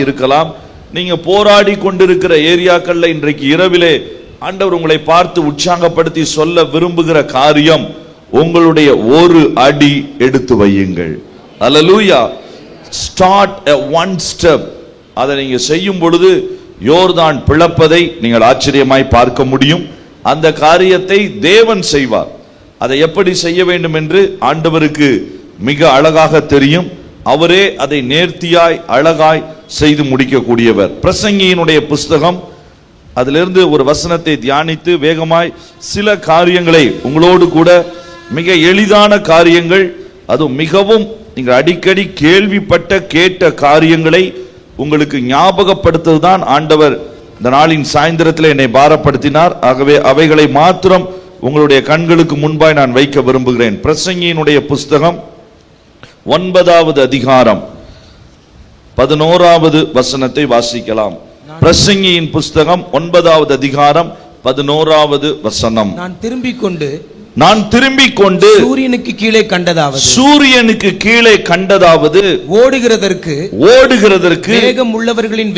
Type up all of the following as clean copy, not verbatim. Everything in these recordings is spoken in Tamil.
இருக்கலாம். நீங்க போராடி கொண்டிருக்கிற ஏரியாக்கள்ல இன்றைக்கு இரவிலே ஆண்டவர் உங்களை பார்த்து உற்சாகப்படுத்தி சொல்ல விரும்புகிற காரியம், உங்களுடைய ஒரு அடி எடுத்து வையுங்கள். Hallelujah. Start a one step. அதை நீங்க செய்யும் பொழுது யோர்தான் பிளப்பதை நீங்கள் ஆச்சரியமாய் பார்க்க முடியும். அந்த காரியத்தை தேவன் செய்வார். அதை எப்படி செய்ய வேண்டும் என்று ஆண்டவருக்கு மிக அழகாக தெரியும். அவரே அதை நேர்த்தியாய் அழகாய் செய்து முடிக்கக்கூடியவர். பிரசங்கியினுடைய புஸ்தகம், அதிலிருந்து ஒரு வசனத்தை தியானித்து வேகமாய் சில காரியங்களை உங்களோடு கூட, மிக எளிதான காரியங்கள், அது மிகவும் நீங்கள் அடிக்கடி கேள்விப்பட்ட கேட்ட காரியங்களை உங்களுக்கு ஞாபகப்படுத்துவதுதான் ஆண்டவர் இந்த நாளின் சாயந்திரத்தில் என்னை பாரப்படுத்தினார். ஆகவே அவைகளை மாத்திரம் உங்களுடைய கண்களுக்கு முன்பாய் நான் வைக்க விரும்புகிறேன். பிரசங்கியினுடைய புஸ்தகம் 9வது அதிகாரம் 11வது வசனத்தை வாசிக்கலாம். பிரசங்கியின் புஸ்தகம் 9வது அதிகாரம் 11வது வசனம். நான் திரும்பிக் கொண்டு சூரியனுக்கு கீழே கண்டதாவது ஓடுகிறதற்கு வேகம் உள்ளவர்களின்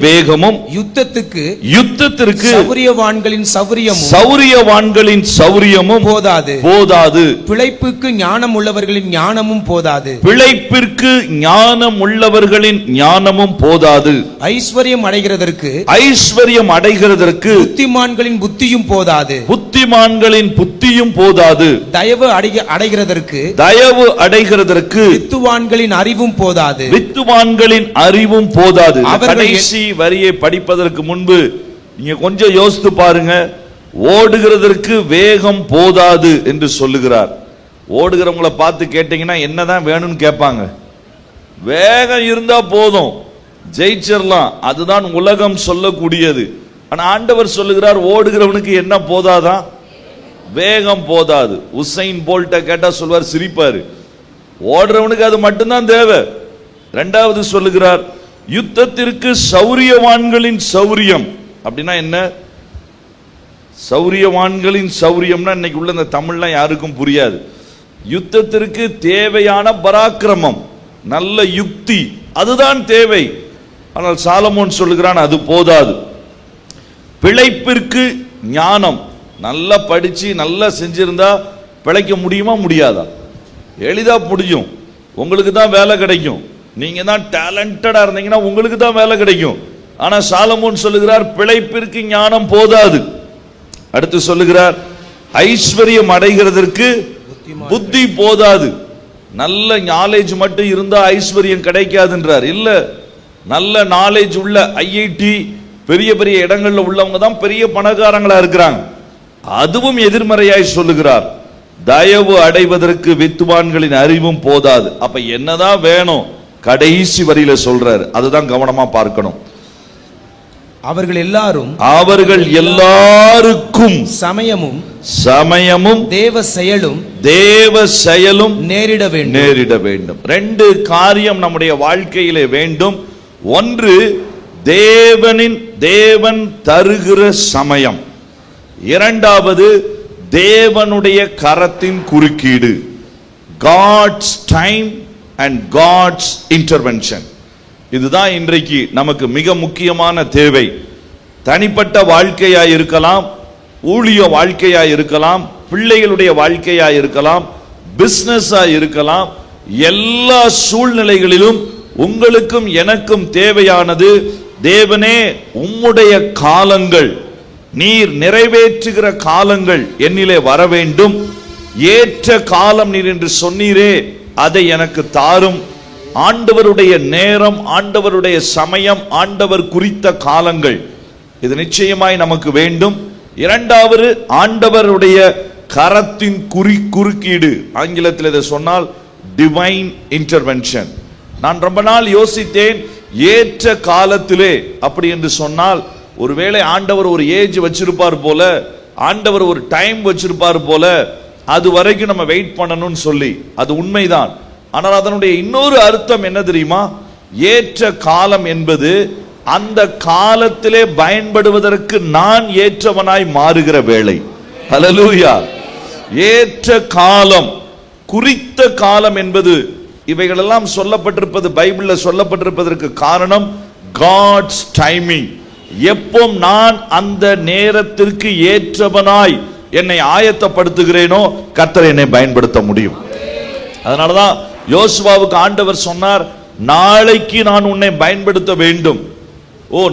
வேகமும் யுத்தத்துக்கு சௌரியவான்களின் சௌரியமும் போதாது. பிழைப்புக்கு ஞானம் உள்ளவர்களின் ஞானமும் போதாது. ஐஸ்வர்யம் அடைகிறதற்கு புத்திமான்களின் புத்தியும் போதாது. தயவு அடைகிறதற்கு வித்துவான்களின் அறிவும் போதாது. கடைசி வரியை படிப்பதற்கு முன்பு நீங்க கொஞ்சம் யோசித்து பாருங்க. ஓடுகிறதற்கு வேகம் போதாது என்று சொல்லுகிறார். ஓடுகிறவங்களை பார்த்து கேட்டீங்கன்னா என்னதான் வேணும்னு கேட்பாங்க. வேகம் இருந்தா போதும், ஜெயிச்சிடலாம், அதுதான் உலகம் சொல்லக்கூடியது. ஆனா ஆண்டவர் சொல்லுகிறார், ஓடுகிறவனுக்கு என்ன போதாதான்? வேகம் போதாது. உசைன் போல்ட்ட கேட்டா சொல்வார், சிரிப்பாரு. ஓடுறவனுக்கு அது மட்டும்தான் தேவை. இரண்டாவது சொல்லுகிறார், யுத்தத்திற்கு சௌரியவான்களின் சௌரியம். அப்படின்னா என்ன? சௌரியவான்களின் சௌரியம்னா இன்னைக்கு உள்ள இந்த தமிழ்லாம் யாருக்கும் புரியாது. யுத்தத்திற்கு தேவையான பராக்கிரமம், நல்ல யுக்தி, அதுதான் தேவை. ஆனால் சாலமோன் சொல்லுகிறான், அது போதாது. பிழைப்பிற்கு ஞானம், நல்லா படிச்சு நல்லா செஞ்சிருந்தா பிழைக்க முடியுமா? முடியாதா? எளிதா முடியும். உங்களுக்கு தான் வேலை கிடைக்கும். நீங்க தான் டேலண்டடா இருந்தீங்கன்னா உங்களுக்கு தான் வேலை கிடைக்கும். ஆனா சாலமோன் சொல்லுகிறார், பிழைப்பிற்கு ஞானம் போதாது. அடுத்து சொல்லுகிறார், ஐஸ்வர்யம் அடைகிறதற்கு புத்தி போதாது. நல்ல நாலேஜ் மட்டும் இருந்தா ஐஸ்வர்யம் கிடைக்காதுன்றார். இல்ல, நல்ல நாலேஜ் உள்ள ஐஐடி பெரிய பெரிய இடங்கள்ல உள்ளவங்க தான் பெரிய பணக்காரங்களா இருக்கிறாங்க. அதுவும் எதிர்மறையாய் சொல்லுகிறார். தயவு அடைவதற்கு வித்துவான்களின் அறிவும் போதாது. அப்ப என்னதான் வேணும்? கடைசி வரியில சொல்றாரு, அதுதான் கவனமா பார்க்கணும். அவர்கள் எல்லாருக்கும் சமயமும் தேவ செயலும் நேரிட வேண்டும். ரெண்டு காரியம் நம்முடைய வாழ்க்கையிலே வேண்டும். ஒன்று, தேவன் தருகிற சமயம். இரண்டாவது, தேவனுடைய கரத்தின் குறுக்கீடு. God's time and God's intervention. இதுதான் இன்றைக்கு நமக்கு மிக முக்கியமான தேவை. தனிப்பட்ட வாழ்க்கையா இருக்கலாம், ஊழிய வாழ்க்கையா இருக்கலாம், பிள்ளைகளுடைய வாழ்க்கையா இருக்கலாம், பிசினஸா இருக்கலாம். எல்லா சூழ்நிலைகளிலும் உங்களுக்கும் எனக்கும் தேவையானது, தேவனே உம்முடைய காலங்கள், நீர் நிறைவேற்றுகிற காலங்கள் என்னிலே வர வேண்டும். ஏற்ற காலம் நீர் என்று சொன்னீரே, அதை எனக்கு தாரும். ஆண்டவருடைய நேரம், ஆண்டவருடைய சமயம், ஆண்டவர் குறித்த காலங்கள், இது நிச்சயமாய் நமக்கு வேண்டும். இரண்டாவது, ஆண்டவருடைய கரத்தின் குறுக்கீடு. ஆங்கிலத்தில் இதை சொன்னால் டிவைன் இன்டர்வென்ஷன். நான் ரொம்ப நாள் யோசித்தேன், ஏற்ற காலத்திலே அப்படி என்று சொன்னால், ஒருவேளை ஆண்டவர் ஒரு ஏஜ் வச்சிருப்பார் போல, ஆண்டவர் ஒரு டைம் வச்சிருப்பார் போல, அது வரைக்கும் நம்ம வெயிட் பண்ணணும்னு சொல்லி. அது உண்மைதான். ஆனால் அதனுடைய இன்னொரு அர்த்தம் என்ன தெரியுமா? ஏற்ற காலம் என்பது அந்த காலத்திலே பயன்படுவதற்கு நான் ஏற்றவனாய் மாறுகிற வேளை. ஹல்லேலூயா. ஏற்ற காலம், குறித்த காலம் என்பது இவைகளெல்லாம் சொல்லப்பட்டிருப்பது, பைபிள்ல சொல்லப்பட்டிருப்பதற்கு காரணம் காட்ஸ் டைமிங். எப்போ நான் அந்த நேரத்திற்கு ஏற்றவனாய் என்னை ஆயத்தப்படுத்துகிறேனோ கர்த்தர் என்னை பயன்படுத்த முடியும். அதனாலதான் யோசுவாவுக்கு ஆண்டவர் சொன்னார், நாளைக்கு நான் உன்னை பயன்படுத்த வேண்டும்.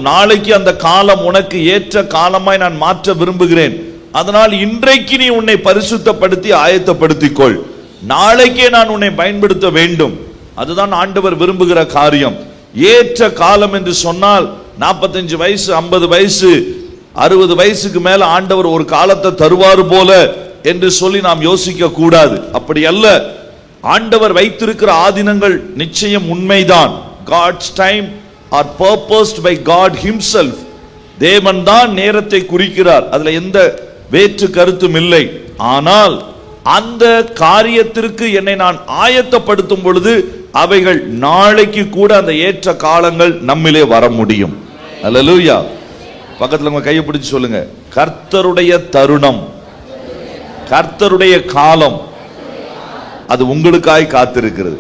நாளைக்கு அந்த காலம் உனக்கு ஏற்ற காலமாய் நான் மாற்ற விரும்புகிறேன். அதனால் இன்றைக்கு நீ உன்னை பரிசுத்தப்படுத்தி ஆயத்தப்படுத்திக்கொள், நாளைக்கே நான் உன்னை பயன்படுத்த வேண்டும். அதுதான் ஆண்டவர் விரும்புகிற காரியம். ஏற்ற காலம் என்று சொன்னால் 45 வயசு, 50 வயசு, 60 வயசுக்கு மேல ஆண்டவர் ஒரு காலத்தை தருவார் போல என்று சொல்லி நாம் யோசிக்க கூடாது. அப்படி அல்ல. ஆண்டவர் வைத்திருக்கிற ஆதினங்கள் நிச்சயம் உண்மைதான். God's time are purposed by God himself. தேவன் தான் நேரத்தை குறிக்கிறார், அதுல எந்த வேற்று கருத்தும் இல்லை. ஆனால் அந்த காரியத்திற்கு என்னை நான் ஆயத்தப்படுத்தும் பொழுது அவைகள் நாளைக்கு கூட அந்த ஏற்ற காலங்கள் நம்மிலே வர முடியும். அல்லேலூயா. பக்கத்துல உங்க கையை பிடிச்சு சொல்லுங்க, கர்த்தருடைய தருணம், கர்த்தருடைய காலம் அது உங்களுக்காய் காத்திருக்கிறது.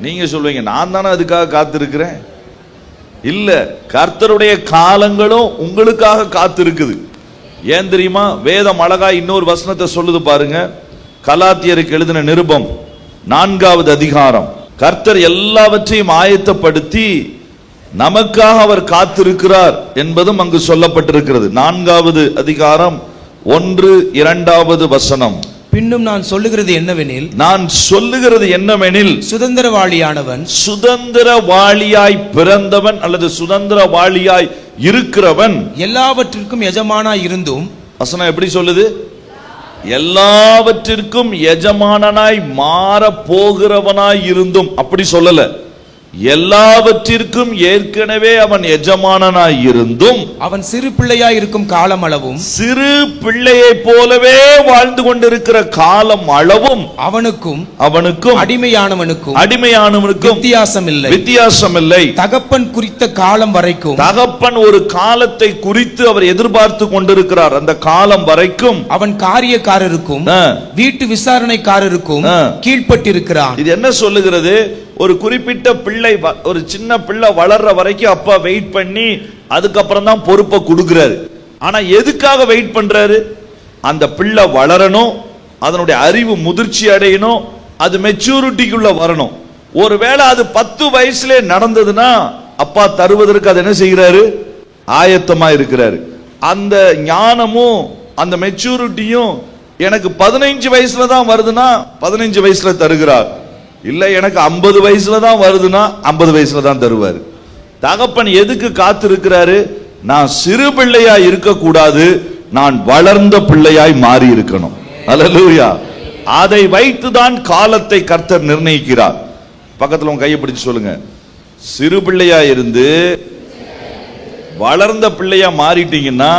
நீங்க சொல்வீங்க, நான் தானே அதுக்காக காத்திருக்கிறேன். இல்ல, கர்த்தருடைய காலங்களும் உங்களுக்காக காத்திருக்குது. ஏன் தெரியுமா? வேதம் அழகா இன்னொரு வசனத்தை சொல்லுது பாருங்க. கலாத்தியருக்கு எழுதின நிருபம் 4வது அதிகாரம். கர்த்தர் எல்லாவற்றையும் ஆயத்தப்படுத்தி நமக்காக அவர் காத்திருக்கிறார் என்பதும் அங்கு சொல்லப்பட்டிருக்கிறது. 4வது அதிகாரம் 1-2 வசனம். பின்னும் நான் சொல்லுகிறது என்னவெனில், சுதந்திரவாளியானவன், சுதந்திரவாளியாய் பிறந்தவன் அல்லது சுதந்திரவாளியாய் இருக்கிறவன் எல்லாவற்றிற்கும் எஜமானாய் இருந்தும், வசனம் எப்படி சொல்லுது? எல்லாவற்றிற்கும் எஜமானனாய் மாற போகிறவனாய் இருந்தும். அப்படி சொல்லல, எல்லாவற்றிற்கும் ஏற்கனவே அவன் எஜமானனாய் இருந்தும் அவன் சிறு பிள்ளையாய் இருக்கும் காலம் அளவும், சிறு பிள்ளையை போலவே வாழ்ந்து கொண்டிருக்கிற காலம் அளவும் அவனுக்கும் அடிமையானவனுக்கும் வித்தியாசம் இல்லை. தகப்பன் குறித்த காலம் வரைக்கும், தகப்பன் ஒரு காலத்தை குறித்து அவர் எதிர்பார்த்து கொண்டிருக்கிறார். அந்த காலம் வரைக்கும் அவன் காரியக்காரருக்கும் வீட்டு விசாரணைக்காரருக்கும் கீழ்ப்பட்டிருக்கிறான். இது என்ன சொல்லுகிறது? ஒரு குறிப்பிட்ட பிள்ளை, ஒரு சின்ன பிள்ளை வளர்ற வரைக்கும் அப்பா வெயிட் பண்ணி அதுக்கப்புறம் தான் பொறுப்பை கொடுக்கிறாரு. ஆனா எதுக்காக வெயிட் பண்றாரு? அந்த பிள்ளை வளரணும், அதனுடைய அறிவு முதிர்ச்சி அடையணும், அது மெச்சூரிட்டிக்குள்ள வரணும். ஒருவேளை அது 10 வயசுல நடந்ததுன்னா அப்பா தருவதற்கு அது என்ன செய்கிறாரு? ஆயத்தமா இருக்கிறாரு. அந்த ஞானமும் அந்த மெச்சூரிட்டியும் எனக்கு 15 வயசுல தான் வருதுன்னா 15 வயசுல தருகிறார். இல்ல எனக்கு 50 வயசுல தான் வருதுன்னா 50 வயசுல தான் தருவார். தகப்பன் எதுக்கு காத்திருக்கிறாரு? நான் சிறு பிள்ளையாய் இருக்க கூடாது, நான் வளர்ந்த பிள்ளையாய் மாறி இருக்கணும். அல்லேலூயா. அதை வைத்துதான் காலத்தை கர்த்தர் நிர்ணயிக்கிறார். பக்கத்துல உங்க கையை பிடிச்சு சொல்லுங்க, சிறு பிள்ளையா இருந்து வளர்ந்த பிள்ளையா மாறிட்டீங்கன்னா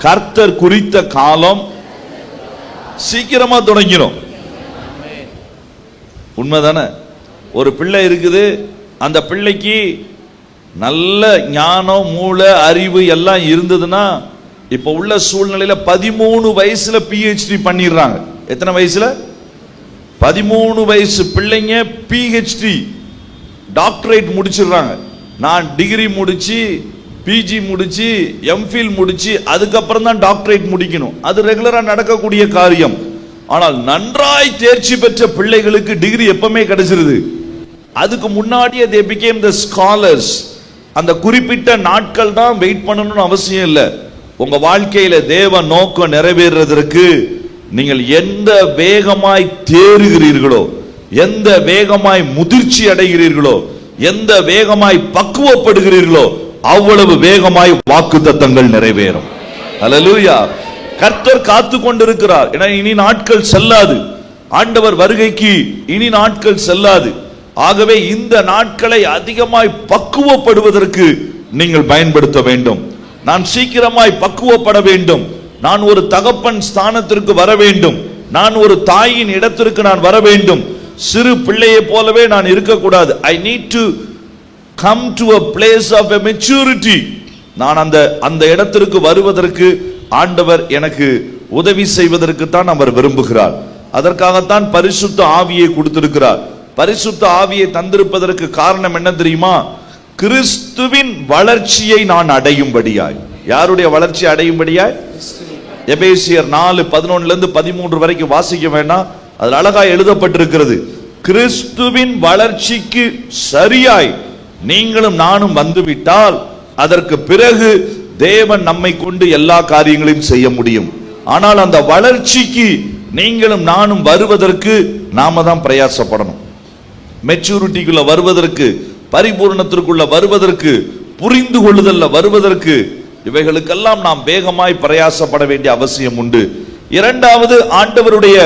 கர்த்தர் குறித்த காலம் சீக்கிரமா தொடங்கிடும். உண்மைதானே? ஒரு பிள்ளை இருக்குது, அந்த பிள்ளைக்கு நல்ல ஞானம், மூளை, அறிவு எல்லாம் இருந்ததுன்னா இப்ப உள்ள சூழ்நிலையில 13 வயசுல PhD பண்ணிடுறாங்க. எத்தனை வயசுல? 13 வயசு பிள்ளைங்க PhD டாக்டரேட் முடிச்சிடுறாங்க. நான் டிகிரி முடிச்சு, PG முடிச்சு, MPhil முடிச்சு அதுக்கப்புறம் தான் டாக்டரேட் முடிக்கணும். அது ரெகுலரா நடக்கக்கூடிய காரியம். ஆனால் நன்றாய் தேர்ச்சி பெற்ற பிள்ளைகளுக்கு டிகிரி எப்பவுமே கிடைச்சிருது. அதுக்கு முன்னாடியே they became the scholars. அந்த குறிப்பிட்ட நாட்கள் தான் வெயிட் பண்ணணும்னு அவசியம் இல்லை. உங்க வாழ்க்கையில தேவ நோக்கம் நிறைவேறுவதற்கு நீங்கள் எந்த வேகமாய் தேறுகிறீர்களோ, எந்த வேகமாய் முதிர்ச்சி அடைகிறீர்களோ, எந்த வேகமாய் பக்குவப்படுகிறீர்களோ அவ்வளவு வேகமாய் வாக்குத்தத்தங்கள் நிறைவேறும். அல்லேலூயா. கர்த்தர் காத்து கொண்டிருக்கிறார். என இனி நாட்கள் செல்லாது, ஆண்டவர் வருகைக்கு இனி நாட்கள் செல்லாது. ஆகவே இந்த நாட்களை அதிகமாய் பக்குவப்படுவதற்கு நீங்கள் பயன்படுத்த வேண்டும். நான் சீக்கிரமாய் பக்குவப்பட வேண்டும், நான் ஒரு தகப்பன் ஸ்தானத்திற்கு வர வேண்டும், நான் ஒரு தாயின் இடத்திற்கு நான் வர வேண்டும். சிறு பிள்ளையை போலவே நான் இருக்கக்கூடாது. I need to come to a place of a maturity. நான் அந்த இடத்திற்கு வருவதற்கு ஆண்டவர் எனக்கு உதவி செய்வதற்கு தான் அவர் விரும்புகிறார். அதற்காகத்தான் பரிசுத்த ஆவியை கொடுத்திருக்கிறார். பரிசுத்த ஆவியை தந்திருப்பதற்கு காரணம் என்ன தெரியுமா? கிறிஸ்துவின் வளர்ச்சியை நான் அடையும்படியாய். யாருடைய வளர்ச்சி அடையும்படியாய்? எபேசியர் 4:11-13 வரைக்கும் வாசிக்க வேண்டாம், அது அழகா எழுதப்பட்டிருக்கிறது. கிறிஸ்துவின் வளர்ச்சிக்கு சரியாய் நீங்களும் நானும் வந்துவிட்டால் அதற்கு பிறகு தேவன் நம்மை கொண்டு எல்லா காரியங்களையும் செய்ய முடியும். ஆனால் அந்த வளர்ச்சிக்கு நீங்களும் நானும் வருவதற்கு நாம தான் பிரயாசப்படணும். மெச்சூரிட்டிக்குள்ள வருவதற்கு, பரிபூர்ணத்திற்குள்ள வருவதற்கு, புரிந்து கொள்ளுதல்ல வருவதற்கு, இவைகளுக்கெல்லாம் நாம் வேகமாய் பிரயாசப்பட வேண்டிய அவசியம் உண்டு. இரண்டாவது, ஆண்டவருடைய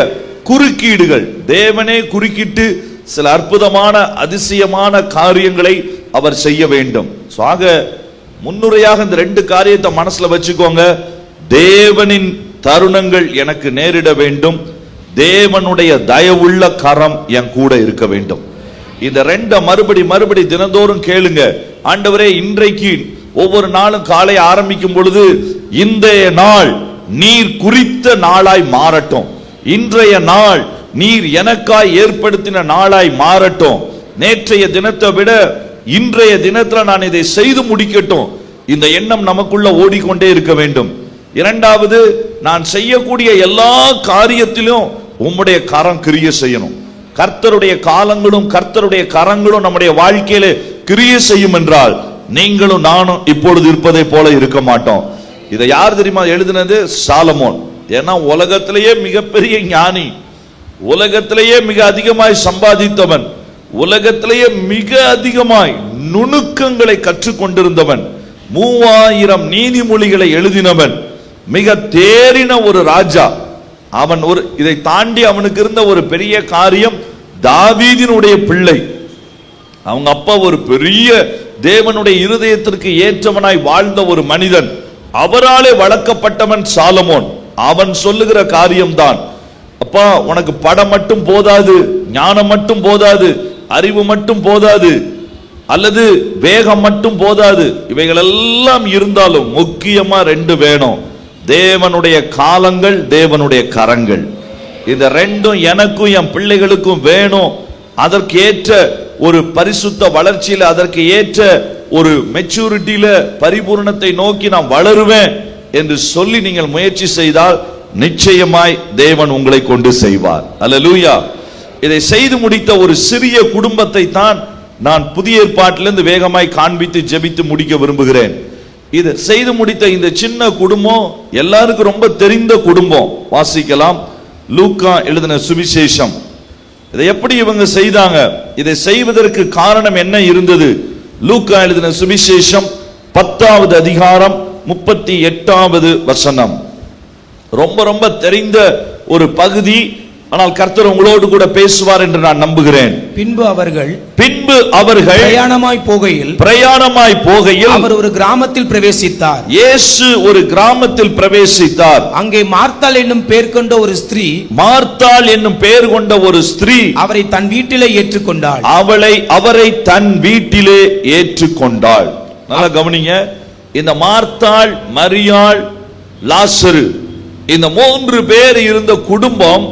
குறுக்கீடுகள். தேவனே குறுக்கிட்டு சில அற்புதமான அதிசயமான காரியங்களை அவர் செய்ய வேண்டும். ஆக முன்னுரையாக இந்த ரெண்டு காரியத்தை மனசுல வச்சுக்கோங்க. தேவனின் தருணங்கள் எனக்கு நேரிட வேண்டும், தேவனுடைய தயவுள்ள கரம் என் கூட இருக்க வேண்டும். இந்த ரெண்ட மறுபடி தினந்தோறும் கேளுங்க. ஆண்டவரே, இன்றைக்கு ஒவ்வொரு நாளும் காலை ஆரம்பிக்கும் பொழுது இன்றைய நாள் நீர் குறித்த நாளாய் மாறட்டும், இன்றைய நாள் நீர் எனக்காய் ஏற்படுத்தின நாளாய் மாறட்டும், நேற்றைய தினத்தை விட இன்றைய தினத்துல நான் இதை செய்து முடிக்கட்டும். இந்த எண்ணம் நமக்குள்ள ஓடிக்கொண்டே இருக்க வேண்டும். இரண்டாவது, நான் செய்யக்கூடிய எல்லா காரியத்திலும் உம்முடைய கரம் கிரியை செய்யணும். கர்த்தருடைய காலங்களும் கர்த்தருடைய கரங்களும் நம்முடைய வாழ்க்கையில கிரியை செய்யும் என்றால் நீங்களும் நானும் இப்பொழுது இருப்பதை போல இருக்க மாட்டோம். இதை யார் தெரியுமா எழுதினது? சாலமோன். ஏன்னா உலகத்திலேயே மிகப்பெரிய ஞானி, உலகத்திலேயே மிக அதிகமாய் சம்பாதித்தவன், உலகத்திலேயே மிக அதிகமாய் நுணுக்கங்களை கற்றுக்கொண்டிருந்தவன், 3000 நீதிமொழிகளை எழுதினவன், மிக தேறின ஒரு ராஜா. அவன் இதை தாண்டி அவனுக்கு இருந்த ஒரு பெரிய காரியம், தாவீதினுடைய பிள்ளை. அவங்க அப்பா ஒரு பெரிய தேவனுடைய இருதயத்திற்கு ஏற்றவனாய் வாழ்ந்த ஒரு மனிதன். அவராலே வளர்க்கப்பட்டவன் சாலமோன். அவன் சொல்லுகிற காரியம்தான், அப்பா உனக்கு படம் மட்டும் போதாது, ஞானம் மட்டும் போதாது, அறிவு மட்டும் போதாது, அல்லது வேகம் மட்டும் போதாது, இவைகளெல்லாம் இருந்தாலும் முக்கியமா ரெண்டு வேணும். தேவனுடைய காலங்கள், தேவனுடைய கரங்கள். இந்த ரெண்டும் எனக்கும் என் பிள்ளைகளுக்கும் வேணும். அதற்கு ஏற்ற ஒரு பரிசுத்த வளர்ச்சியில, அதற்கு ஏற்ற ஒரு மெச்சூரிட்டியில, பரிபூர்ணத்தை நோக்கி நான் வளருவேன் என்று சொல்லி நீங்கள் முயற்சி செய்தால் நிச்சயமாய் தேவன் உங்களை கொண்டு செய்வார். அல்லேலூயா. இதை செய்து முடித்த ஒரு சிறிய குடும்பத்தை தான் நான் புதிய ஏற்பாட்டிலிருந்து வேகமாய் காண்பித்து ஜெபித்து முடிக்க விரும்புகிறேன். இது செய்து முடித்த இந்த சின்ன குடும்பம் எல்லாருக்கும் ரொம்ப தெரிந்த குடும்பம். வாசிக்கலாம், லூக்கா எழுதின சுவிசேஷம். இதை எப்படி இவங்க செய்தாங்க? இதை செய்வதற்கு காரணம் என்ன இருந்தது? லூக்கா எழுதின சுவிசேஷம் 10வது அதிகாரம் 38வது வசனம். ரொம்ப ரொம்ப தெரிந்த ஒரு பகுதி. ஆனால் கர்த்தர் உங்களோடு கூட பேசுவார் என்று நான் நம்புகிறேன். பின்பு அவர்கள் பிரயாணமாய் போகையில் அவர் ஒரு கிராமத்தில் பிரவேசித்தார். இயேசு ஒரு கிராமத்தில் பிரவேசித்தார். அங்கே மார்த்தாள் என்னும் பெயர் கொண்ட ஒரு ஸ்திரீ அவரை தன் வீட்டிலே ஏற்றுக்கொண்டாள். அவரை தன் வீட்டிலே ஏற்றுக்கொண்டாள். நல்லா கவனிங்க. இந்த மார்த்தாள், மரியாள், லாசரு, இந்த 3 பேர் இருந்த குடும்பம்.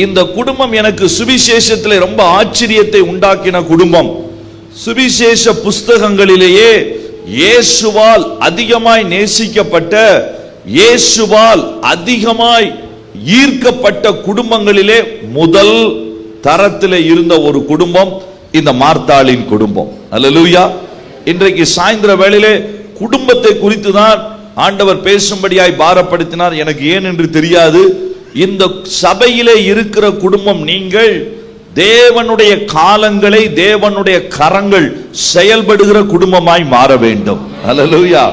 இந்த குடும்பம் எனக்கு சுவிசேஷத்தில் ரொம்ப ஆச்சரியத்தை உண்டாக்கின குடும்பம். சுவிசேஷ புஸ்தகங்களிலேயே இயேசுவால் அதிகமாய் நேசிக்கப்பட்ட, இயேசுவால் அதிகமாய் ஈர்க்கப்பட்ட குடும்பங்களிலே முதல் தரத்திலே இருந்த ஒரு குடும்பம் இந்த மார்த்தாளின் குடும்பம். அல்லேலூயா. இன்றைக்கு சாயந்திர வேளையிலே குடும்பத்தை குறித்து தான் ஆண்டவர் பேசும்படியாய் பாரப்படுத்தினார். எனக்கு ஏன் என்று தெரியாது. இந்த சபையிலே இருக்கிற குடும்பம் நீங்கள் தேவனுடைய காலங்களை, தேவனுடைய கரங்கள் செயல்படுகிற குடும்பமாய் மாற வேண்டும். அல்லேலூயா.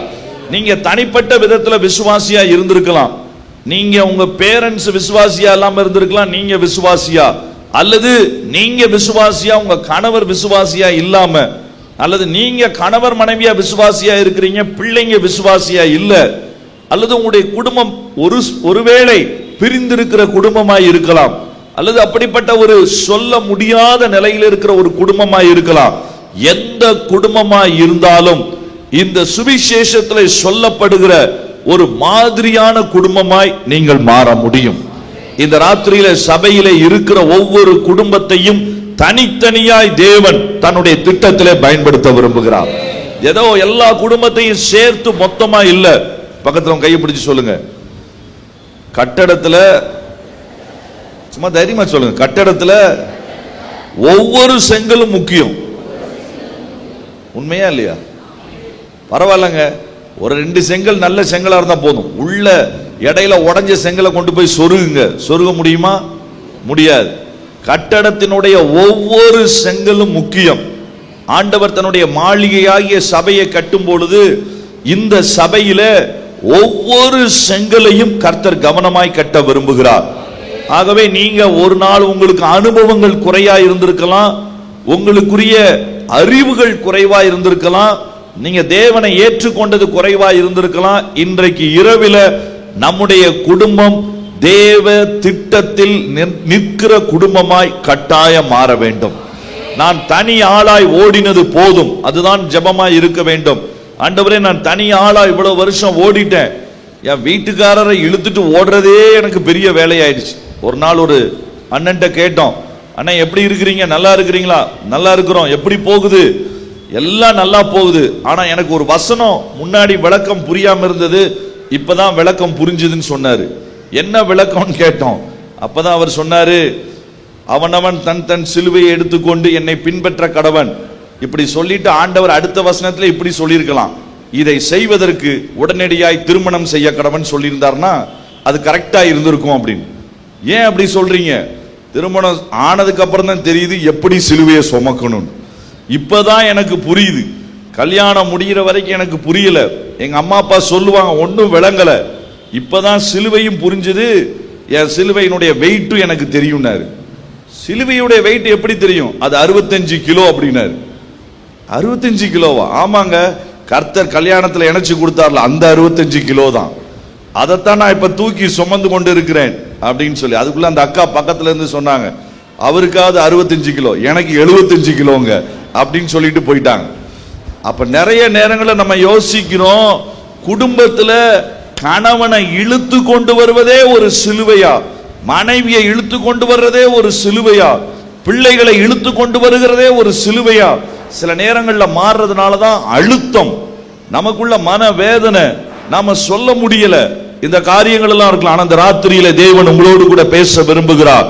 நீங்க தனிப்பட்ட விதத்துல விசுவாசியா இருந்திருக்கலாம், நீங்க உங்க பேரண்ட்ஸ் விசுவாசியா இல்லாம இருந்திருக்கலாம், நீங்க விசுவாசியா, அல்லது நீங்க விசுவாசியா உங்க கணவர் விசுவாசியா இல்லாம, அல்லது நீங்க கணவர் மனைவியா விசுவாசியா இருக்கிறீங்க, பிள்ளைங்க விசுவாசியா இல்ல, அல்லது உங்களுடைய குடும்பம் ஒருவேளை பிரிந்திருக்கிற குடும்பமாய் இருக்கலாம், அல்லது அப்படிப்பட்ட ஒரு சொல்ல முடியாத நிலையில் இருக்கிற ஒரு குடும்பமாய் இருக்கலாம். எந்த குடும்பமாய் இருந்தாலும் இந்த சுவிசேஷத்தில் சொல்லப்படுகிற ஒரு மாதிரியான குடும்பமாய் நீங்கள் மாற முடியும். இந்த ராத்திரியில சபையிலே இருக்கிற ஒவ்வொரு குடும்பத்தையும் தனித்தனியாய் தேவன் தன்னுடைய திட்டத்திலே பயன்படுத்த விரும்புகிறார். ஏதோ எல்லா குடும்பத்தையும் சேர்த்து மொத்தமா இல்ல. பக்கத்துல கையை பிடிச்சு சொல்லுங்க, கட்டடத்துல சும்மா தைரியமா சொல்லுங்க, கட்டடத்துல ஒவ்வொரு செங்கலும் முக்கியம். உண்மையா இல்லையா? பரவாயில்லங்க, ஒரு 2 செங்கல் நல்ல செங்கலா இருந்தா போதும். உள்ள இடையில உடைஞ்ச செங்கலை கொண்டு போய் சொருகுங்க, சொருக முடியுமா? முடியாது. கட்டடத்தினுடைய ஒவ்வொரு செங்கலும் முக்கியம். ஆண்டவர் தன்னுடைய மாளிகையாகிய சபையை கட்டும் பொழுது இந்த சபையில ஒவ்வொரு செங்கலையும் கர்த்தர் கவனமாய் கட்ட விரும்புகிறார். ஆகவே நீங்க ஒரு நாள் உங்களுக்கு அனுபவங்கள் குறையா இருந்திருக்கலாம், உங்களுக்குரிய அறிவுகள் குறைவா இருந்திருக்கலாம், நீங்க தேவனை ஏற்றுக்கொண்டது குறைவா இருந்திருக்கலாம். இன்றைக்கு இரவில நம்முடைய குடும்பம் தேவ திட்டத்தில் நிற்கிற குடும்பமாய் கட்டாயம் மாற வேண்டும். நான் தனி ஆளாய் ஓடினது போதும், அதுதான் ஜெபமாய் இருக்க வேண்டும். ஆண்டவரே, நான் தனி ஆளாய் இவ்வளவு வருஷம் ஓடிட்டேன், என் வீட்டுக்காரரை இழுத்துட்டு ஓடுறதே எனக்கு பெரிய வேலையாயிடுச்சு. ஒரு நாள் ஒரு அண்ணன்ட்ட கேட்டோம், அண்ணன் எப்படி இருக்கிறீங்க, நல்லா இருக்கிறீங்களா? நல்லா இருக்கிறோம். எப்படி போகுது? எல்லாம் நல்லா போகுது. ஆனா எனக்கு ஒரு வசனம் முன்னாடி விளக்கம் புரியாம இருந்தது, இப்பதான் விளக்கம் புரிஞ்சுதுன்னு சொன்னாரு. என்ன விளக்கம்னு கேட்டோம். அப்பதான் அவர் சொன்னாரு, அவனவன் தன் தன் சிலுவையை எடுத்துக்கொண்டு என்னை பின்பற்ற கடவன். இப்படி சொல்லிட்டு ஆண்டவர் அடுத்த வசனத்துல இப்படி சொல்லியிருக்கலாம், இதை செய்வதற்கு உடனடியாய் திருமணம் செய்ய கடவன் சொல்லியிருந்தார்னா அது கரெக்டா இருந்திருக்கும் அப்படின்னு. ஏன் அப்படி சொல்றீங்க? திருமணம் ஆனதுக்கு அப்புறம் தான் தெரியுது எப்படி சிலுவையை சுமக்கணும். இப்பதான் எனக்கு புரியுது, கல்யாணம் முடிகிற வரைக்கும் எனக்கு புரியல. எங்க அம்மா அப்பா சொல்லுவாங்க, ஒன்னும் விளங்கல. இப்பதான் சிலுவையும் புரிஞ்சது, என் சிலுவையினுடைய வெயிட்டும் எனக்கு தெரியும்னாரு. சிலுவையுடைய வெயிட் எப்படி தெரியும்? அது 65 கிலோ அப்படின்னாரு. 65 கிலோவா? ஆமாங்க, கர்த்தர் கல்யாணத்துல இணைச்சு கொடுத்தார்ல, அந்த 65 கிலோ தான். அதைத்தான் நான் இப்ப தூக்கி சுமந்து கொண்டு இருக்கிறேன் அப்படின்னு சொல்லி. அதுக்குள்ள அந்த அக்கா பக்கத்துல இருந்து சொன்னாங்க, அவருக்காவது 65 கிலோ, எனக்கு 75 கிலோங்க அப்படின்னு சொல்லிட்டு போயிட்டாங்க. அப்ப நிறைய நேரங்களில் நம்ம யோசிக்கிறோம், குடும்பத்துல கணவனை இழுத்து கொண்டு வருவதே ஒரு சிலுவையா, மனைவியை இழுத்து கொண்டு வர்றதே ஒரு சிலுவையா, பிள்ளைகளை இழுத்து கொண்டு வருகிறதே ஒரு சிலுவையா? சில நேரங்களில் மாறுறதுனாலதான் அழுத்தம், நமக்குள்ள மன வேதனை, நாம சொல்ல முடியல. இந்த காரியங்கள் எல்லாம் இருக்கலாம். ஆனா இந்த ராத்திரியில தேவன் உங்களோடு கூட பேச விரும்புகிறார்.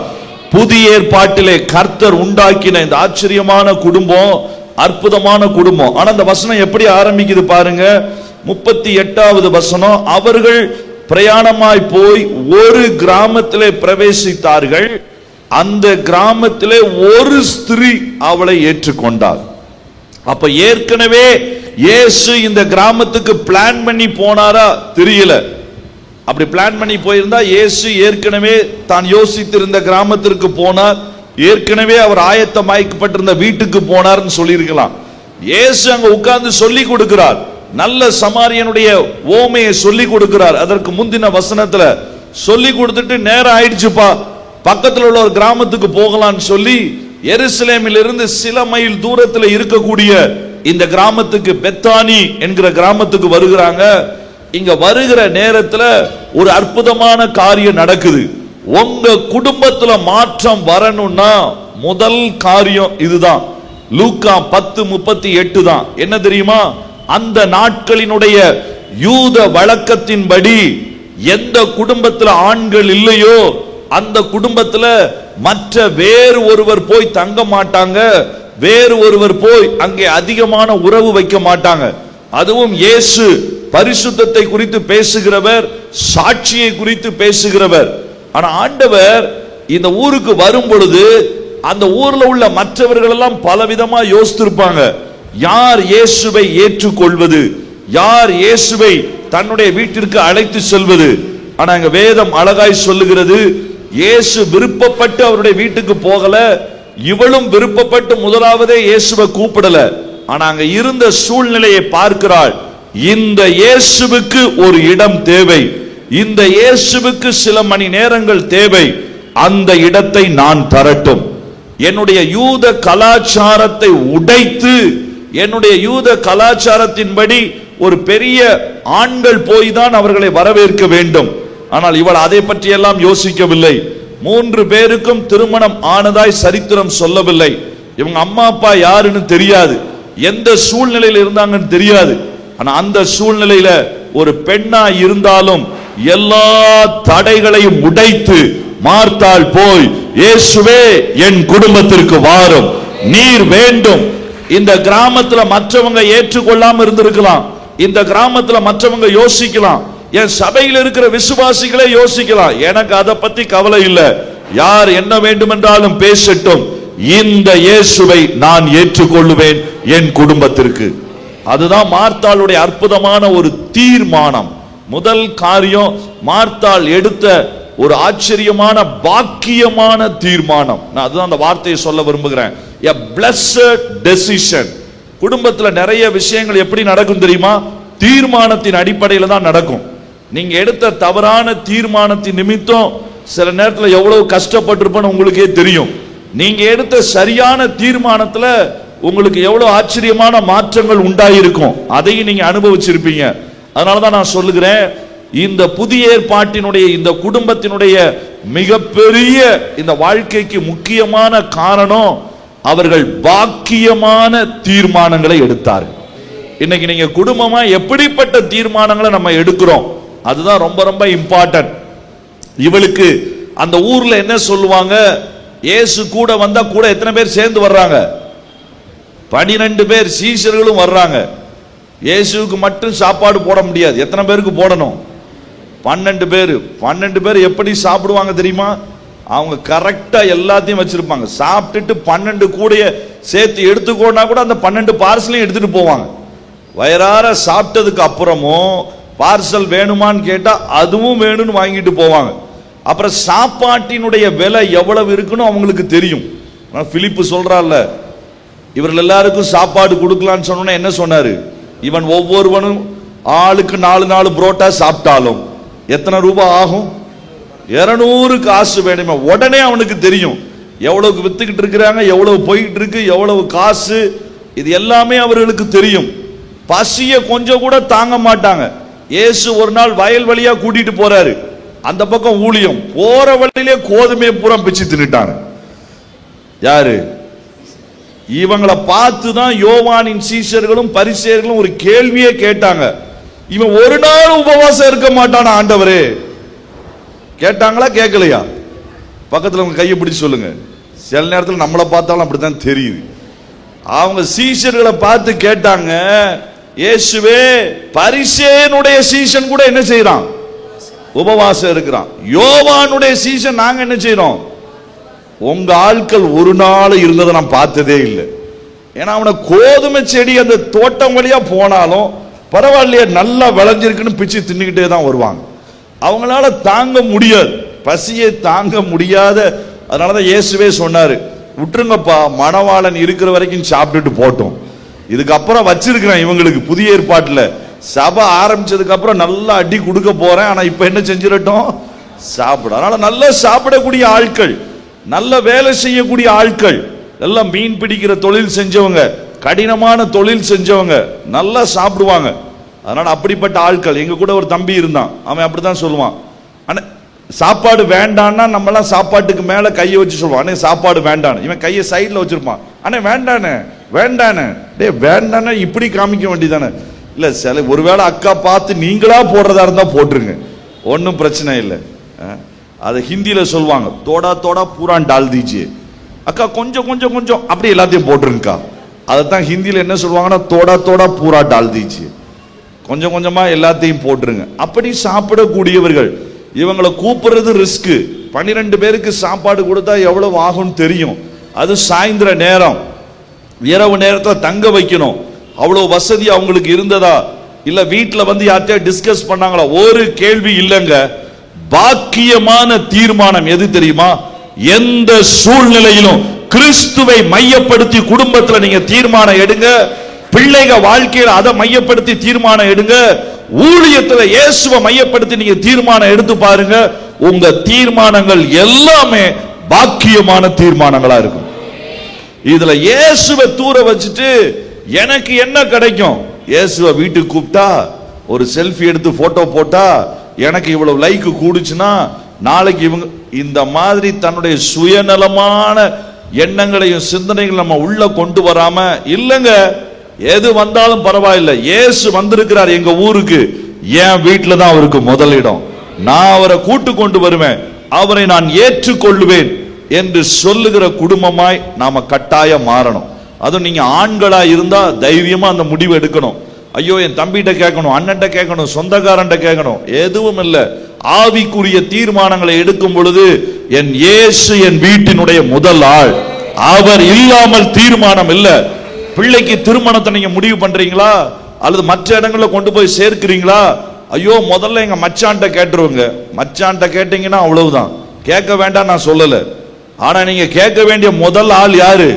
புதிய ஏற்பாட்டிலே கர்த்தர் உண்டாக்கின இந்த ஆச்சரியமான குடும்பம், அற்புதமான குடும்பம். ஆனா இந்த வசனம் எப்படி ஆரம்பிக்குது பாருங்க. 38வது வசனம், அவர்கள் பிரயாணமாய் போய் ஒரு கிராமத்திலே பிரவேசித்தார்கள், அந்த கிராமத்திலே ஒரு ஸ்திரீ அவளை ஏற்றுக்கொண்டார். அப்ப ஏற்கனவே இயேசு இந்த கிராமத்துக்கு பிளான் பண்ணி போனாரா தெரியல. அப்படி பிளான் பண்ணி போயிருந்தா இயேசு ஏற்கனவே தான் யோசித்திருந்த கிராமத்திற்கு போனார், ஏற்கனவே அவர் ஆயத்தமாக்கப்பட்டிருந்த வீட்டுக்கு போனார்னு சொல்லியிருக்கலாம். இயேசு அங்க உட்கார்ந்து சொல்லி கொடுக்கிறார், நல்ல சமாரியனுடைய ஓமையை சொல்லி கொடுக்கிறார். அதற்கு முந்தின வசனத்துல சொல்லி கொடுத்துட்டு நேரம் ஆயிடுச்சுப்பா, பக்கத்துல உள்ள ஒரு கிராமத்துக்கு போகலான்னு சொல்லி எருசலேமில் இருந்து சில மைல் தூரத்தில் இருக்கக்கூடிய இந்த கிராமத்துக்கு, பெத்தானி என்கிற கிராமத்துக்கு வருகிறாங்க. இங்க வருகிற நேரத்துல ஒரு அற்புதமான காரியம் நடக்குது. உங்க குடும்பத்துல மாற்றம் வரணும்னா முதல் காரியம் இதுதான். லூக்கா 10:38 தான். என்ன தெரியுமா? அந்த நாட்களினுடைய யூத வழக்கத்தின்படி எந்த குடும்பத்துல ஆண்கள் இல்லையோ அந்த குடும்பத்துல மற்ற வேறு ஒருவர் போய் தங்க மாட்டாங்க, வேறு ஒருவர் போய் அங்கே அதிகமான உறவு வைக்க மாட்டாங்க. அதுவும் இயேசு பரிசுத்தத்தை குறித்து பேசுகிறவர், சாட்சியை குறித்து பேசுகிறவர். ஆனா ஆண்டவர் இந்த ஊருக்கு வரும் பொழுது அந்த ஊர்ல உள்ள மற்றவர்கள் எல்லாம் பலவிதமா யோசித்திருப்பாங்க, யார் இயேசுவை ஏற்றுக்கொள்வது, யார் இயேசுவை தன்னுடைய வீட்டிற்கு அழைத்து செல்வது. ஆனா அங்க வேதம் அழகாய் சொல்லுகிறது, இயேசு விருப்பப்பட்டு அவருடைய வீட்டுக்கு போகல, இவளும் விருப்பப்பட்டு முதலாவதே இயேசுவை கூப்பிடல. ஆனா அங்க இருந்த சூழ்நிலையை பார்க்கிறாள். இந்த இயேசுவுக்கு ஒரு இடம் தேவை, இந்த இயேசுவுக்கு சில மணி நேரங்கள் தேவை, அந்த இடத்தை நான் தரட்டும். என்னுடைய யூத கலாச்சாரத்தை உடைத்து, என்னுடைய யூத கலாச்சாரத்தின்படி ஒரு பெரிய ஆண்கள் போய் தான் அவர்களை வரவேற்க வேண்டும். ஆனால் இவள் அதை பற்றி எல்லாம் யோசிக்கவில்லை. 3 பேருக்கும் திருமணம் ஆனதாய் சரித்திரம் சொல்லவில்லை. இவங்க அம்மா அப்பா யாருன்னு தெரியாது, எந்த சூழ்நிலையில் இருந்தாங்கன்னு தெரியாது. ஆனா அந்த சூழ்நிலையில ஒரு பெண்ணா இருந்தாலும் எல்லா தடைகளையும் உடைத்து மார்த்தாள் போய், இயேசுவே என் குடும்பத்திற்கு வாரும், நீர் வேண்டும். இந்த கிராமத்துல மற்றவங்க ஏற்றுக்கொள்ளாம இருந்திருக்கலாம், இந்த கிராமத்துல மற்றவங்க யோசிக்கலாம், என் சபையில் இருக்கிற விசுவாசிகளே யோசிக்கலாம், எனக்கு அதை பத்தி கவலை இல்லை, யார் என்ன வேண்டும் என்றாலும் பேசட்டும், இந்த இயேசுவை நான் ஏற்றுக்கொள்ளுவேன் என் குடும்பத்திற்கு. அதுதான் மார்த்தாளுடைய அற்புதமான ஒரு தீர்மானம். முதல் காரியம் மார்த்தாள் எடுத்த ஒரு ஆச்சரியமான பாக்கியமான தீர்மானம். நான் அதுதான் அந்த வார்த்தையை சொல்ல விரும்புகிறேன். a blessed decision. குடும்பத்துல நிறைய விஷயங்கள் எப்படி நடக்கும் தெரியுமா? தீர்மானத்தின் அடிப்படையில் தான் நடக்கும். நீங்க எடுத்த தவறான தீர்மானத்தின் நிமித்தம் சில நேரத்தில் எவ்வளவு கஷ்டப்பட்டிருப்பேன்னு உங்களுக்கே தெரியும். நீங்க எடுத்த சரியான தீர்மானத்துல உங்களுக்கு எவ்வளவு ஆச்சரியமான மாற்றங்கள் உண்டாயிருக்கும், அதையும் நீங்க அனுபவிச்சிருப்பீங்க. அதனாலதான் நான் சொல்லுகிறேன், இந்த புதிய ஏற்பாட்டினுடைய இந்த குடும்பத்தினுடைய மிகப்பெரிய இந்த வாழ்க்கைக்கு முக்கியமான காரணம் அவர்கள் பாக்கியமான தீர்மானங்களை எடுத்தார்கள். இன்னைக்கு நீங்க குடும்பமா எப்படிப்பட்ட தீர்மானங்களை நம்ம எடுக்கிறோம், அதுதான் ரொம்ப ரொம்ப இம்பார்ட்டன்ட். இவளுக்கு அந்த ஊர்ல என்ன சொல்லுவாங்க, இயேசு கூட வந்தா கூட எத்தனை பேர் சேர்ந்து வர்றாங்க? 12 பேர் சீஷர்களும் வர்றாங்க. இயேசுவுக்கு மட்டும் சாப்பாடு போட முடியாது, எத்தனை பேருக்கு போடணும்? 12 பேர். 12 பேர் எப்படி சாப்பிடுவாங்க தெரியுமா? அவங்க கரெக்டா எல்லாத்தையும் வச்சிருப்பாங்க. சாப்பிட்டுட்டு 12 கூடைய சேர்த்து எடுத்துக்கோனா கூட அந்த 12 பார்சலையும் எடுத்துட்டு போவாங்க. வயிறார சாப்பிட்டதுக்கு அப்புறமும் பார்சல் வேணுமான்னு கேட்டா அதுவும் வேணும்னு வாங்கிட்டு போவாங்க. அப்புறம் சாப்பாட்டினுடைய விலை எவ்வளவு இருக்குன்னு அவங்களுக்கு தெரியும். பிலிப்பு சொல்றாருல, இவர்கள் எல்லாருக்கும் சாப்பாடு கொடுக்கலான்னு சொன்னா என்ன சொன்னாரு? இவன் ஒவ்வொருவனும் ஆளுக்கு 4 புரோட்டா சாப்பிட்டாலும் எத்தனை ரூபாய் ஆகும்? 200 காசு வேணுமே. உடனே அவனுக்கு தெரியும் எவ்வளவுக்கு வித்துக்கிட்டு இருக்கிறாங்க, எவ்வளவு போயிட்டு இருக்கு, எவ்வளவு காசு, இது எல்லாமே அவர்களுக்கு தெரியும். பசிய கொஞ்சம் கூட தாங்க மாட்டாங்க. இயேசு ஒரு நாள் வயல் வழியா கூட்டிட்டு போறாரு, அந்த பக்கம் ஊழியம், போற வழியிலே கோதுமை பூரம் பிச்சு தின்னுட்டாங்க. யாரு? இவங்களை பார்த்து தான் யோவானின் சீஷர்களும் பரிசேயர்களும் ஒரு கேள்வியே கேட்டாங்க, இவன் ஒரு நாள் உபவாசம் இருக்க மாட்டானா ஆண்டவரே? கேட்டாங்களா கேட்கலையா? பக்கத்துல உங்க கையை பிடிச்சு சொல்லுங்க. சில நேரத்தில் நம்மளை பார்த்தாலும் அப்படித்தான் தெரியுது. அவங்க சீஷர்களை பார்த்து கேட்டாங்க, இயேசுவே பரிசேயனுடைய சீஷன் கூட என்ன செய்யறான்? உபவாசம் இருக்கிறான். யோவானுடைய சீஷன் நாங்க என்ன செய்யறோம்? உங்க ஆட்கள் ஒரு நாள் இருந்ததை நான் பார்த்ததே இல்லை. ஏன்னா அவனை கோதுமை செடி அந்த தோட்டம் வழியா போனாலும் பரவாயில்லையே, நல்லா விளைஞ்சிருக்குன்னு பிச்சு தின்னுக்கிட்டே தான் வருவாங்க. அவங்களால தாங்க முடியாது, பசியை தாங்க முடியாத. அதனாலதான் இயேசுவே சொன்னாரு, விட்டுருங்கப்பா, மணவாளன் இருக்கிற வரைக்கும் சாப்பிட்டுட்டு போட்டோம், இதுக்கப்புறம் வச்சிருக்கிறேன் இவங்களுக்கு புதிய ஏற்பாட்டுல சபை ஆரம்பிச்சதுக்கு அப்புறம் நல்லா அடி கொடுக்க போறேன், ஆனா இப்ப என்ன செஞ்சிடட்டும்? சாப்பிட. அதனால நல்லா சாப்பிடக்கூடிய ஆட்கள், நல்ல வேலை செய்யக்கூடிய ஆட்கள், எல்லாம் மீன் பிடிக்கிற தொழில் செஞ்சவங்க, கடினமான தொழில் செஞ்சவங்க நல்லா சாப்பிடுவாங்க. அதனால அப்படிப்பட்ட ஆட்கள். எங்க கூட ஒரு தம்பி இருந்தான், அவன் அப்படித்தான் சொல்லுவான், ஆனா சாப்பாடு வேண்டான்னா நம்மளாம் சாப்பாட்டுக்கு மேல கையை வச்சு சொல்லுவான், அண்ணே சாப்பாடு வேண்டான்னு. இவன் கையை சைட்ல வச்சிருப்பான், அண்ணே வேண்டானே வேண்டானே. டே வேண்டானே இப்படி காமிக்க வேண்டியதானே? இல்ல சில ஒருவேளை அக்கா பார்த்து நீங்களா போடுறதா இருந்தா போட்டுருங்க, ஒன்னும் பிரச்சனை இல்லை. அதை ஹிந்தியில சொல்லுவாங்க, தோடா தோடா பூரான் டால் தீஜியே. அக்கா கொஞ்சம் கொஞ்சம் கொஞ்சம் அப்படி எல்லாத்தையும் போட்டுருங்கக்கா. அதைத்தான் ஹிந்தியில என்ன சொல்லுவாங்கன்னா, தோடா தோடா பூரா டால் தீஜியே, கொஞ்சம் கொஞ்சமா எல்லாத்தையும் போட்டுருங்க. அப்படி சாப்பிடக்கூடியவர்கள். இவங்களை கூப்பிடுறது ரிஸ்க். 12 பேருக்கு சாப்பாடு கொடுத்தா எவ்வளவு ஆகும்னு தெரியும். அது சாயந்தர நேரம், இரவு நேரத்தில் தங்க வைக்கணும். அவ்வளவு வசதி அவங்களுக்கு இருந்ததா? இல்ல வீட்டில் வந்து யார்கிட்ட டிஸ்கஸ் பண்ணாங்களா? ஒரு கேள்வி இல்லைங்க. பாக்கியமான தீர்மானம் எது தெரியுமா? எந்த சூழ்நிலையிலும் கிறிஸ்துவை மையப்படுத்தி குடும்பத்தில் நீங்க தீர்மானம் எடுங்க. பிள்ளைக வாழ்க்கையில் அதை மையப்படுத்தி தீர்மானம் எடுங்க. ஊழியத்தில் இயேசுவை மையப்படுத்தி நீங்க தீர்மானம் எடுத்து பாருங்க. உங்க தீர்மானங்கள் எல்லாமே பாக்கியமான தீர்மானங்களா இருக்கும். இதுல இயேசுவை தூர வச்சுட்டு எனக்கு என்ன கிடைக்கும்? இயேசுவை வீட்டுக்கு கூப்பிட்டா, ஒரு செல்ஃபி எடுத்து போட்டோ போட்டா, எனக்கு இவ்வளவு லைக் கூடுச்சுன்னா நாளைக்கு இவங்க இந்த மாதிரி தன்னுடைய சுயநலமான எண்ணங்களையும் சிந்தனைகள் நம்ம உள்ள கொண்டு வராம, இல்லங்க எது வந்தாலும் பரவாயில்லை, இயேசு வந்திருக்கிறார் எங்க ஊருக்கு, என் வீட்டுல தான் அவருக்கு முதலிடம், நான் அவரை கூட்டு கொண்டு வருவேன், அவரை நான் ஏற்றுக்கொள்ளுவேன் என்று சொல்லுகிற குடும்பமாய் நாம கட்டாயம் மாறணும். அதுவும் நீங்க ஆண்களா இருந்தா தைரியமா அந்த முடிவு எடுக்கணும். ஐயோ என் தம்பிகிட்ட கேட்கணும், அண்ணன்ட்ட கேட்கணும், சொந்தக்காரன்ட்ட கேட்கணும், எதுவும் இல்லை. ஆவிக்குரிய தீர்மானங்களை எடுக்கும் பொழுது என் இயேசு என் வீட்டினுடைய முதல் ஆள், அவர் இல்லாமல் தீர்மானம் இல்ல. பிள்ளைக்கு திருமணத்தை நீங்க முடிவு பண்றீங்களா அல்லது மற்ற இடங்கள்ல கொண்டு போய் சேர்க்கிறீங்களா? ஐயோ முதல்ல எங்க மச்சான்ட்ட கேட்டுருவங்க. மச்சான்ட்ட கேட்டீங்கன்னா அவ்வளவுதான், கேட்க வேண்டாம் நான் சொல்லல. ஆனா நீங்க கேட்க வேண்டிய முதல் ஆள் யாரு?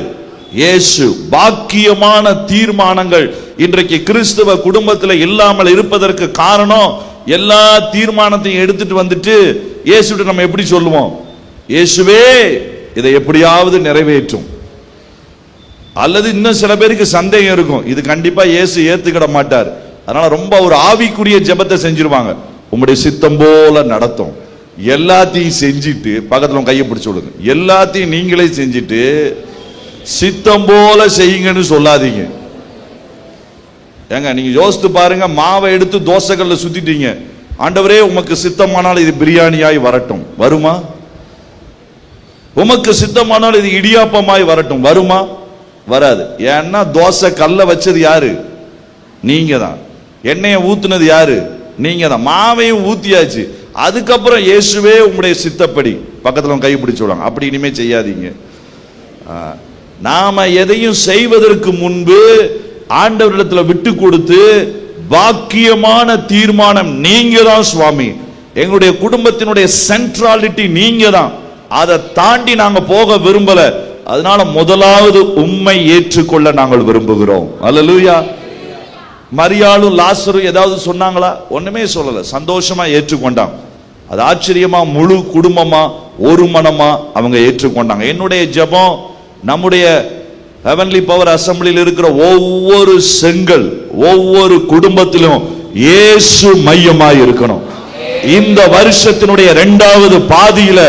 இயேசு. பாக்கியமான தீர்மானங்கள் இன்றைக்கு கிறிஸ்தவ குடும்பத்தில் இல்லாமல் இருப்பதற்கு காரணம், எல்லா தீர்மானத்தையும் எடுத்துட்டு வந்துட்டு இயேசுவிட்ட நம்ம எப்படி சொல்லுவோம்? இயேசுவே இதை எப்படியாவது நிறைவேற்றும். அல்லது இன்னும் சில பேருக்கு சந்தேகம் இருக்கும், இது கண்டிப்பா இயேசு ஏத்துக்கிட மாட்டார், அதனால ரொம்ப ஒரு ஆவிக்குரிய ஜெபத்தை செஞ்சிருவாங்க. உங்களுடைய சித்தம் போல நடத்தும். எல்லாத்தையும் செஞ்சிட்டு பக்கத்துல கையை பிடிச்சு விடுங்க. எல்லாத்தையும் நீங்களே செஞ்சிட்டு சித்தம் போல செய்யுங்கன்னு சொல்லாதீங்க. ஏங்க நீங்க யோசித்து பாருங்க, மாவை எடுத்து தோசைகள்ல சுத்திட்டீங்க, ஆண்டவரே உமக்கு சித்தமானால் இது பிரியாணியாய் வரட்டும், வருமா? உமக்கு சித்தமானால் இது இடியாப்பமாய் வரட்டும், வருமா? வராது. ஏன்னா தோசை கல்ல வச்சது யாரு? நீங்க தான். எண்ணெயை ஊத்துனது யாரு? நீங்க தான். மாவையும் ஊத்தியாச்சு, அதுக்கப்புறம் இயேசுவே உங்களுடைய சித்தப்படி பக்கத்துல கை பிடிச்சு விடுவாங்க. அப்படி இனிமே செய்யாதீங்க. நாம எதையும் செய்வதற்கு முன்பு ஆண்டவரிடத்தில் விட்டு கொடுத்து, பாக்கியமான தீர்மானம் நீங்க தான் சுவாமி, எங்களுடைய குடும்பத்தினுடைய சென்ட்ராலிட்டி நீங்க தான், அதை தாண்டி நாங்க போக விரும்பல, அதனால முதலாவது உம்மை ஏற்றுக்கொள்ள நாங்கள் விரும்புகிறோம். அல்லேலூயா. மரியாளும் லாசரும் ஏதாவது சொன்னாங்களா? ஒண்ணுமே சொல்லல, சந்தோஷமா ஏற்றுக்கொண்டாங்க. அது ஆச்சரியமா முழு குடும்பமா ஒரு மனமா அவங்க ஏற்றுக்கொண்டாங்க. என்னுடைய ஜெபம், நம்முடைய ஹெவன்லி பவர் அசம்பிளியில் இருக்கிற ஒவ்வொரு செங்கல் ஒவ்வொரு குடும்பத்திலும் இயேசு மையமாய் இருக்கணும். இந்த வருஷத்தினுடைய 2வது பாதியில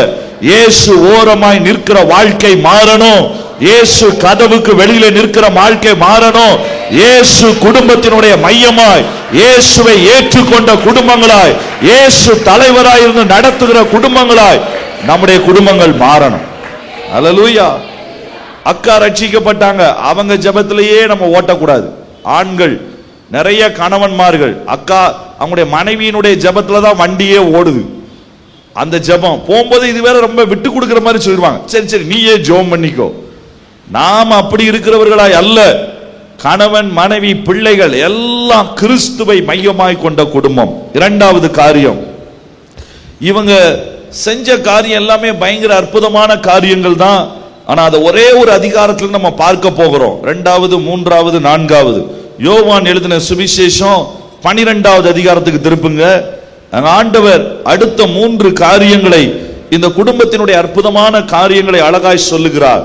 இயேசு ஓரமாய் நிற்கிற வாழ்க்கை மாறணும். இயேசு கதவுக்கு வெளியில நிற்கிற வாழ்க்கை மாறணும். இயேசு குடும்பத்தினுடைய மையமாய், இயேசுவை ஏற்றுக்கொண்ட குடும்பங்களாய், இயேசு தலைவராய் இருந்து நடத்துகிற குடும்பங்களாய் நம்முடைய குடும்பங்கள் மாறணும். அல்லேலூயா. அக்கா ரட்சிக்கப்பட்டாங்க, அவங்க ஜெபத்திலேயே நம்ம ஓட்டக்கூடாது. ஆண்கள் நிறைய கணவன்மார்கள் அக்கா அவங்களுடைய மனைவியினுடைய ஜெபத்துல தான் வண்டியே ஓடுது. அந்த ஜெபம் போகும்போது இது வேற ரொம்ப விட்டு கொடுக்கிற மாதிரி சொல்லிடுவாங்க. சரி சரி நீயே ஜெபம் பண்ணிக்கோ. நாம் அப்படி இருக்கிறவர்களாய் அல்ல. கணவன் மனைவி பிள்ளைகள் எல்லாம் கிறிஸ்துவை மையமாய் கொண்ட குடும்பம். 2வது காரியம், இவங்க செஞ்ச காரியம் எல்லாமே பயங்கர அற்புதமான காரியங்கள் தான். ஆனா அதை ஒரே ஒரு அதிகாரத்தில் நம்ம பார்க்க போகிறோம். 2வது 3வது 4வது யோவான் எழுதின சுவிசேஷம் 12வது அதிகாரத்துக்கு திருப்புங்க. ஆண்டவர் அடுத்த 3 காரியங்களை, இந்த குடும்பத்தினுடைய அற்புதமான காரியங்களை அழகாய் சொல்லுகிறார்.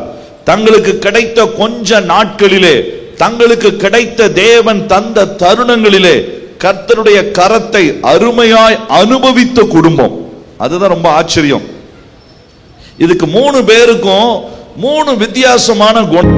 தங்களுக்கு கிடைத்த கொஞ்ச நாட்களிலே, தங்களுக்கு கிடைத்த தேவன் தந்த தருணங்களிலே கர்த்தருடைய கரத்தை அருமையாய் அனுபவித்த குடும்பம். அதுதான் ரொம்ப ஆச்சரியம். இதுக்கு 3 பேருக்கும் 3 வித்தியாசமான குணம்.